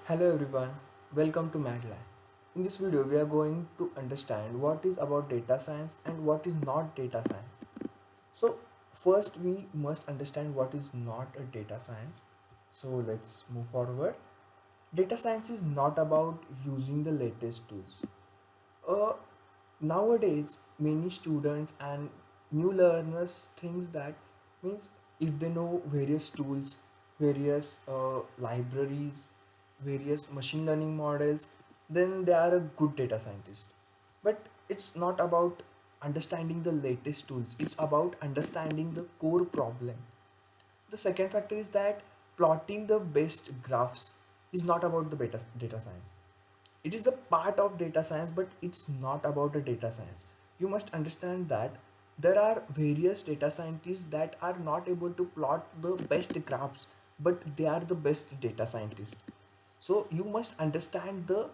Hello everyone, welcome to MadLab. In this video, we are going to understand what is about data science and what is not data science. So, first we must understand what is not a data science. So, let's move forward. Data science is not about using the latest tools. Uh, Nowadays, many students and new learners think that means if they know various tools, various libraries, various machine learning models, then they are a good data scientist. But it's not about understanding the latest tools, it's about understanding the core problem. The second factor is that plotting the best graphs is not about the data science. It is a part of data science, but it's not about a data science. You must understand that there are various data scientists that are not able to plot the best graphs, but they are the best data scientists. So you must understand the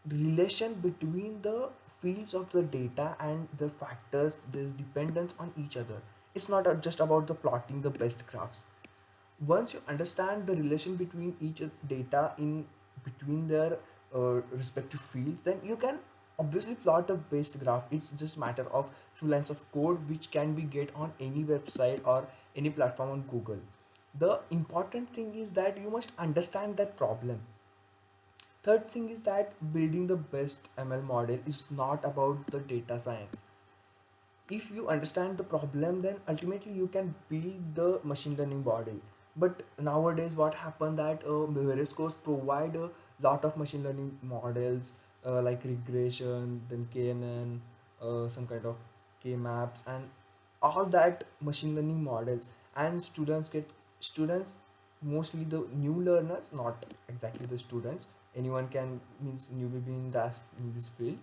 relation between the fields of the data and the factors, there's dependence on each other. It's not just about the plotting the best graphs. Once you understand the relation between each data in between their respective fields, then you can obviously plot a best graph. It's just matter of few lines of code which can be get on any website or any platform on Google. The important thing is that you must understand that problem. Third thing is that building the best ML model is not about the data science. If you understand the problem, then ultimately you can build the machine learning model. But nowadays what happened that various courses provide a lot of machine learning models, like regression, then KNN, some kind of K maps, and all that machine learning models. And students, mostly the new learners, not exactly the students, anyone can means newbie in that in this field.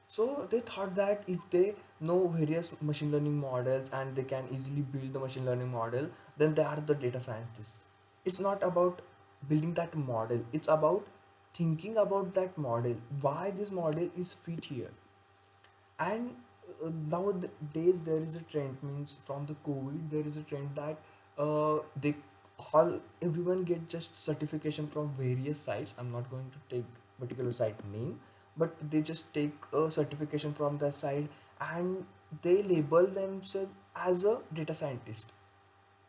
So they thought that if they know various machine learning models and they can easily build the machine learning model, then they are the data scientists. It's not about building that model, it's about thinking about that model, why this model is fit here. And nowadays there is a trend, means from the COVID there is a trend that they all everyone get just certification from various sites. I'm not going to take particular site name, but they just take a certification from that site and they label themselves as a data scientist.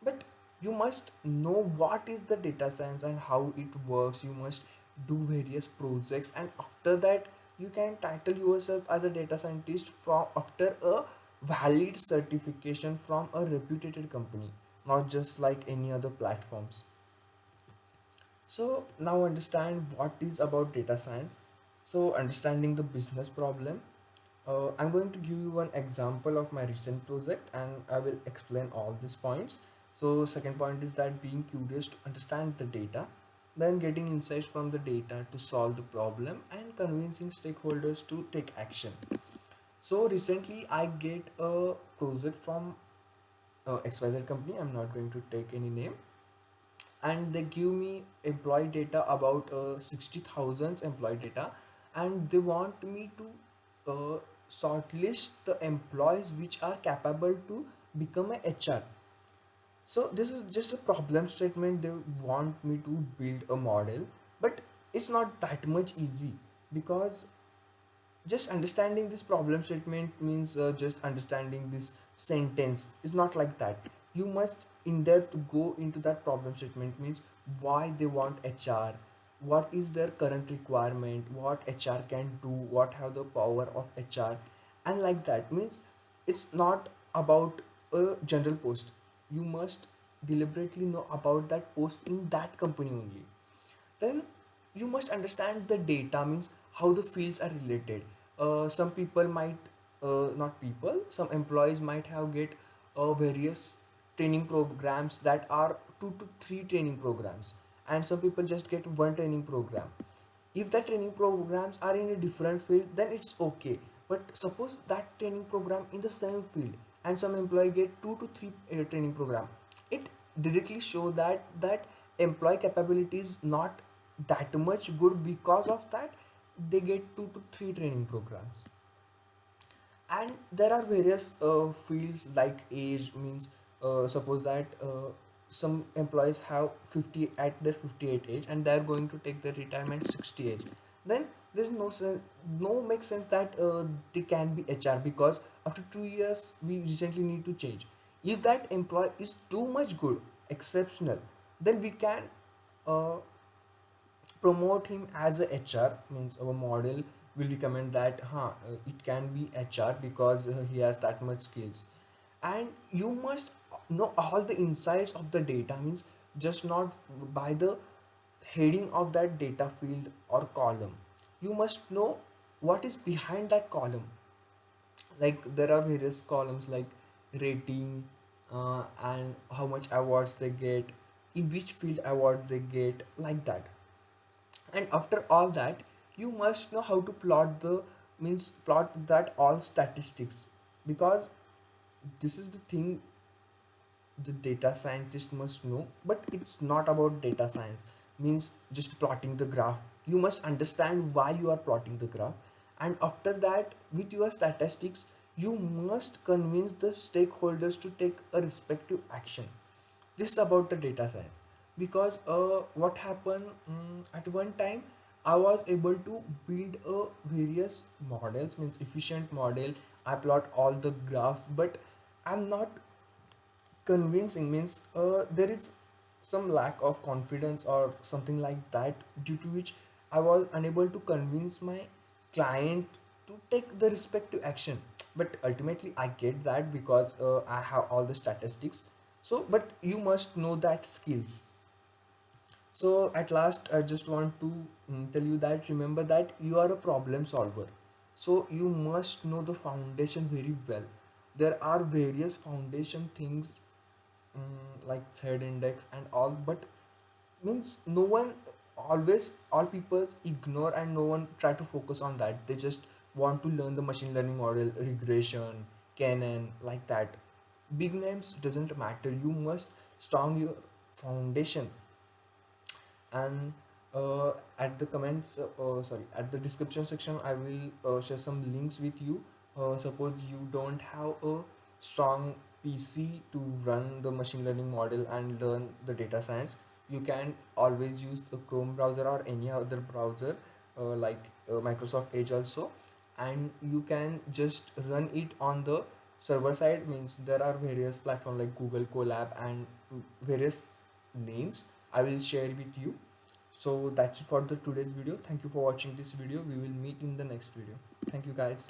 But you must know what is the data science and how it works. You must do various projects, and after that you can title yourself as a data scientist from after a valid certification from a reputed company, not just like any other platforms. So now understand what is about data science. So understanding the business problem. I'm going to give you one example of my recent project and I will explain all these points. So second point is that being curious to understand the data, then getting insights from the data to solve the problem and convincing stakeholders to take action. So recently I get a project from XYZ company. I'm not going to take any name, and they give me employee data about 60,000 employee data, and they want me to shortlist the employees which are capable to become a HR. So this is just a problem statement. They want me to build a model, but it's not that much easy, because just understanding this problem statement means just understanding this sentence is not like that. You must in depth go into that problem statement, means why they want HR, what is their current requirement, what HR can do, what have the power of HR, and like that. Means it's not about a general post. You must deliberately know about that post in that company only. Then you must understand the data, means how the fields are related. Some people might not people some employees might have get various training programs that are 2 to 3 training programs, and some people just get one training program. If the training programs are in a different field, then it's okay. But suppose that training program in the same field and some employee get 2 to 3 training program, it directly show that employee capability is not that much good. Because of that they get 2 to 3 training programs. And there are various fields like age, means suppose that some employees have 50 at their 58 age and they're going to take their retirement 60 age, then there's no sense, no makes sense that they can be HR, because after 2 years we recently need to change. If that employee is too much good, exceptional, then we can uh, promote him as a HR, means our model will recommend that it can be HR because he has that much skills. And you must know all the insights of the data, means just not by the heading of that data field or column. You must know what is behind that column. Like there are various columns like rating, and how much awards they get, in which field award they get, like that. And after all that, you must know how to plot the, means plot that all statistics, because this is the thing the data scientist must know. But it's not about data science means just plotting the graph. You must understand why you are plotting the graph, and after that with your statistics you must convince the stakeholders to take a respective action. This is about the data science. Because what happened, at one time I was able to build a various models, means efficient model. I plot all the graph, but I'm not convincing, means there is some lack of confidence or something like that, due to which I was unable to convince my client to take the respective action. But ultimately I get that because I have all the statistics. So but you must know that skills. So at last, I just want to tell you that remember that you are a problem solver. So you must know the foundation very well. There are various foundation things, like thread index and all, but means no one, always all people ignore and no one try to focus on that. They just want to learn the machine learning model, regression, canon, like that. Big names doesn't matter. You must strong your foundation. And at the comments sorry, at the description section I will share some links with you. Suppose you don't have a strong PC to run the machine learning model and learn the data science, you can always use the Chrome browser or any other browser, like Microsoft Edge also, and you can just run it on the server side. Means there are various platforms like Google Colab and various names I will share with you. So that's it for the today's video. Thank you for watching this video. We will meet in the next video. Thank you guys.